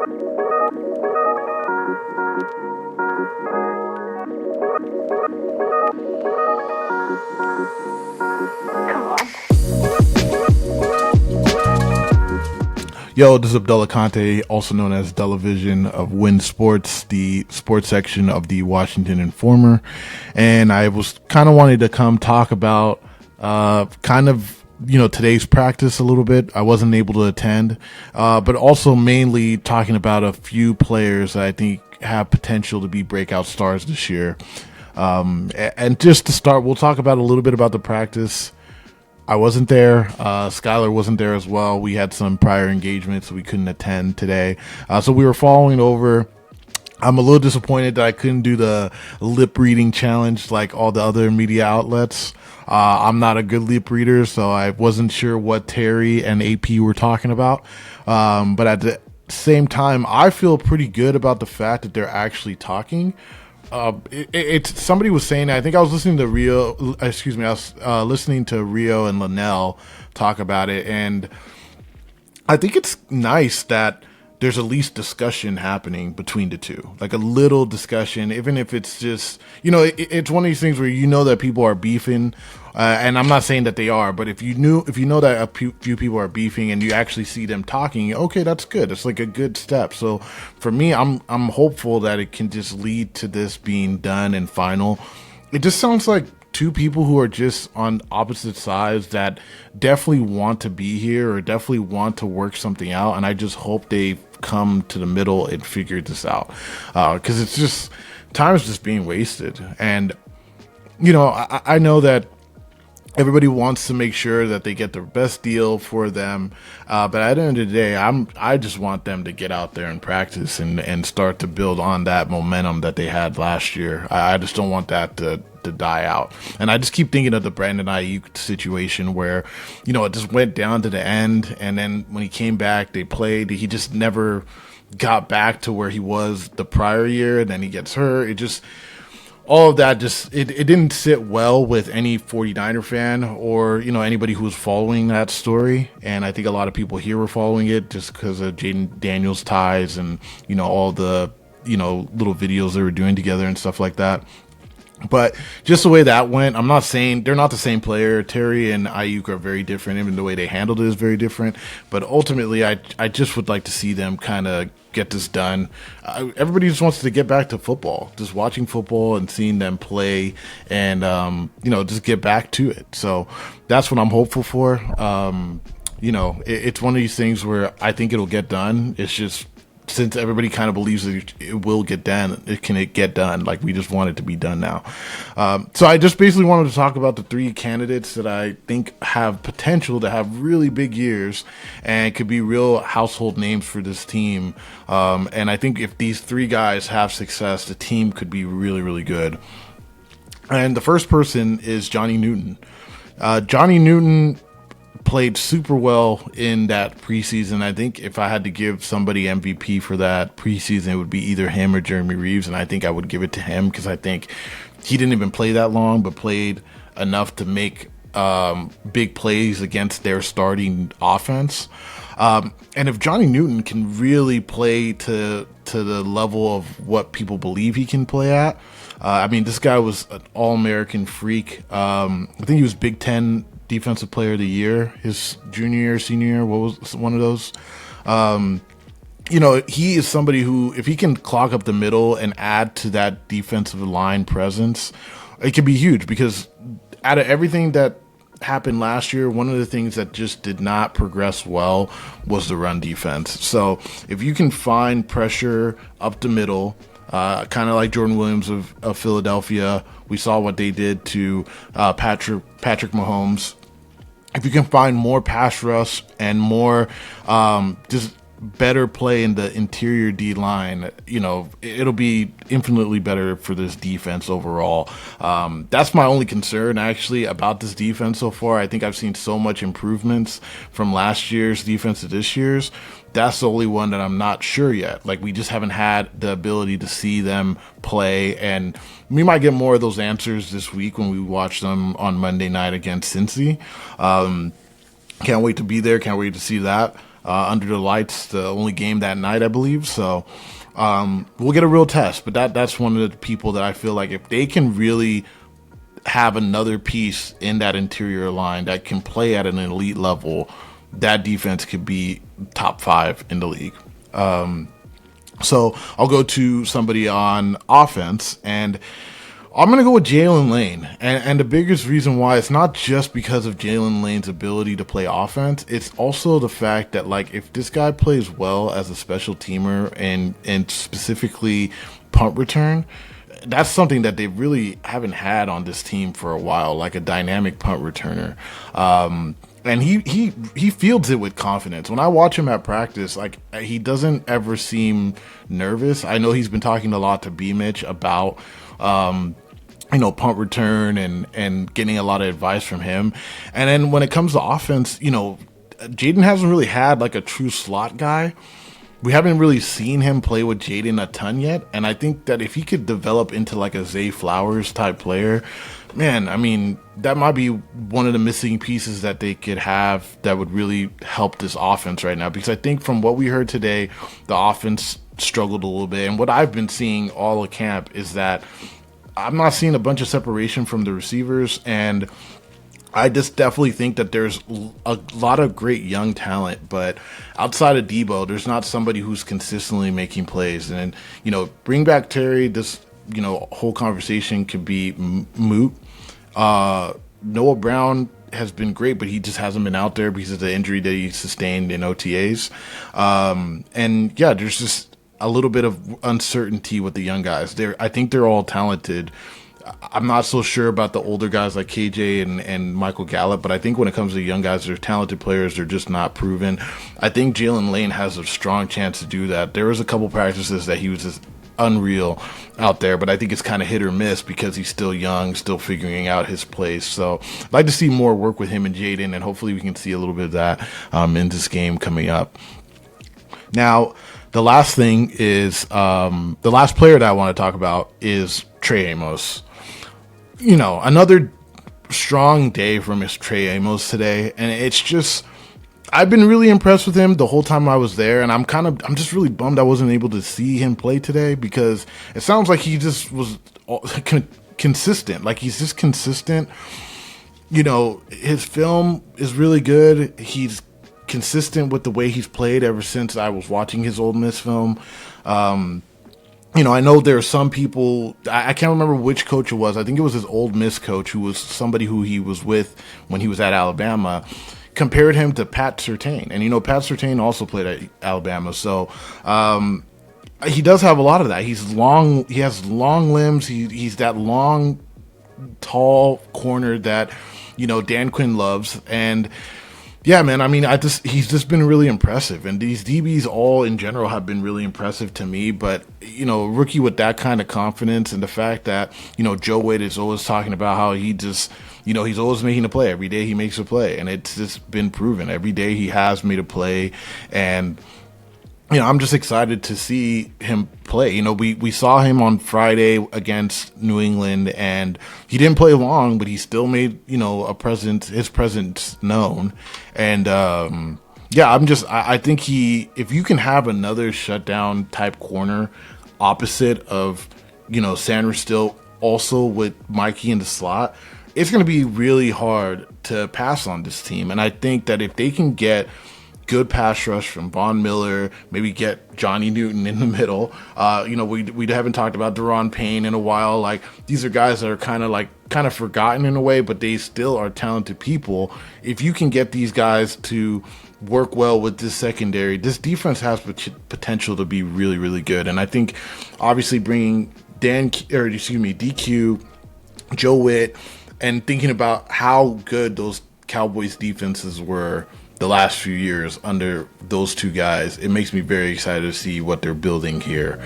Yo, this is Abdullah Konte, also known as Television of Win Sports, the sports section of the Washington Informer. And I was kind of wanting to come talk about today's practice a little bit. I wasn't able to attend, but also mainly talking about a few players that I think have potential to be breakout stars this year. And just to start, we'll talk about a little bit about the practice. I wasn't there. Skylar wasn't there as well. We had some prior engagements, so we couldn't attend today. So we were following over. I'm a little disappointed that I couldn't do the lip reading challenge like all the other media outlets. I'm not a good lip reader, so I wasn't sure what Terry and AP were talking about. But at the same time, I feel pretty good about the fact that they're actually talking. It's somebody was saying, I think I was listening to listening to Rio and Linnell talk about it, and I think it's nice that there's at least discussion happening between the two, like a little discussion, even if it's just, it's one of these things where that people are beefing, and I'm not saying that they are, but if you know that a few people are beefing and you actually see them talking, okay, that's good. It's like a good step. So for me, I'm hopeful that it can just lead to this being done and final. It just sounds like two people who are just on opposite sides that definitely want to be here or definitely want to work something out, and I just hope they come to the middle and figure this out, because it's just time is just being wasted. And I know that everybody wants to make sure that they get the best deal for them, but at the end of the day, I just want them to get out there and practice and start to build on that momentum that they had last year. I just don't want that to die out. And I just keep thinking of the Brandon Ayuk situation where, it just went down to the end, and then when he came back, they played. He just never got back to where he was the prior year, and then he gets hurt. It just, all of that just, it didn't sit well with any 49er fan or, anybody who was following that story. And I think a lot of people here were following it just because of Jaden Daniels' ties and, all the, little videos they were doing together and stuff like that. But just the way that went, I'm not saying they're not the same player. Terry and Ayuk are very different. Even the way they handled it is very different. But ultimately, I just would like to see them kind of get this done. Everybody just wants to get back to football, just watching football and seeing them play and, just get back to it. So that's what I'm hopeful for. It's one of these things where I think it'll get done. It's just, since everybody kind of believes that it will get done, it get done. Like, we just want it to be done now. So I just basically wanted to talk about the three candidates that I think have potential to have really big years and could be real household names for this team. And I think if these three guys have success, the team could be really, really good. And the first person is Johnny Newton. Johnny Newton played super well in that preseason. I think if I had to give somebody MVP for that preseason, it would be either him or Jeremy Reeves, and I think I would give it to him because I think he didn't even play that long, but played enough to make big plays against their starting offense. And if Johnny Newton can really play to the level of what people believe he can play at, this guy was an All-American freak. I think he was Big Ten Defensive Player of the Year his junior year, senior year. What was one of those? He is somebody who, if he can clog up the middle and add to that defensive line presence, it could be huge, because out of everything that happened last year, one of the things that just did not progress well was the run defense. So if you can find pressure up the middle, kind of like Jordan Williams of Philadelphia, we saw what they did to Patrick Mahomes. If you can find more pass rush and more just better play in the interior D line, it'll be infinitely better for this defense overall. That's my only concern actually about this defense so far. I think I've seen so much improvements from last year's defense to this year's. That's the only one that I'm not sure yet. Like, we just haven't had the ability to see them play, and we might get more of those answers this week when we watch them on Monday night against Cincy. Can't wait to be there. Can't wait to see that. under the lights, the only game that night, I believe. So we'll get a real test. But that's one of the people that I feel like if they can really have another piece in that interior line that can play at an elite level, that defense could be top 5 in the league. So I'll go to somebody on offense, and I'm going to go with Jalen Lane. And the biggest reason why, it's not just because of Jalen Lane's ability to play offense. It's also the fact that, like, if this guy plays well as a special teamer and specifically punt return, that's something that they really haven't had on this team for a while, like a dynamic punt returner. And he fields it with confidence. When I watch him at practice, like, he doesn't ever seem nervous. I know he's been talking a lot to B-Mitch about, punt return and getting a lot of advice from him. And then when it comes to offense, Jaden hasn't really had like a true slot guy. We haven't really seen him play with Jaden a ton yet. And I think that if he could develop into like a Zay Flowers type player, man, I mean, that might be one of the missing pieces that they could have that would really help this offense right now. Because I think from what we heard today, the offense struggled a little bit. And what I've been seeing all of camp is that I'm not seeing a bunch of separation from the receivers. And I just definitely think that there's a lot of great young talent, but outside of Debo, there's not somebody who's consistently making plays. And, bring back Terry, this, whole conversation could be moot. Noah Brown has been great, but he just hasn't been out there because of the injury that he sustained in OTAs. And yeah, there's just a little bit of uncertainty with the young guys. I think they're all talented. I'm not so sure about the older guys like KJ and Michael Gallup, but I think when it comes to young guys, they're talented players. They're just not proven. I think Jalen Lane has a strong chance to do that. There was a couple practices that he was just unreal out there, but I think it's kind of hit or miss because he's still young, still figuring out his place. So I'd like to see more work with him and Jaden, and hopefully we can see a little bit of that in this game coming up. Now, the last thing is the last player that I want to talk about is Trey Amos. Another strong day from Miss Trey Amos today, and it's just, I've been really impressed with him the whole time I was there, and I'm just really bummed I wasn't able to see him play today because it sounds like he just was consistent. Like, he's just consistent. His film is really good. He's consistent with the way he's played ever since I was watching his Ole Miss film. I know there are some people, I can't remember which coach it was. I think it was his Ole Miss coach, who was somebody who he was with when he was at Alabama, compared him to Pat Surtain. And, Pat Surtain also played at Alabama. So he does have a lot of that. He has long limbs. He's that long, tall corner that, Dan Quinn loves. And yeah, man, I mean, he's just been really impressive. And these DBs all in general have been really impressive to me. But, rookie with that kind of confidence and the fact that, Joe Wade is always talking about how he just, he's always making a play. Every day he makes a play. And it's just been proven. Every day he has made a play. And, I'm just excited to see him play. We saw him on Friday against New England, and he didn't play long, but he still made, his presence known. And, I think if you can have another shutdown type corner opposite of, Sanders still also with Mikey in the slot, it's going to be really hard to pass on this team. And I think that if they can get good pass rush from Von Miller, maybe get Johnny Newton in the middle. We haven't talked about Deron Payne in a while. Like, these are guys that are kind of forgotten in a way, but they still are talented people. If you can get these guys to work well with this secondary, this defense has potential to be really, really good. And I think obviously bringing DQ, Joe Witt, and thinking about how good those Cowboys defenses were the last few years under those two guys, it makes me very excited to see what they're building here.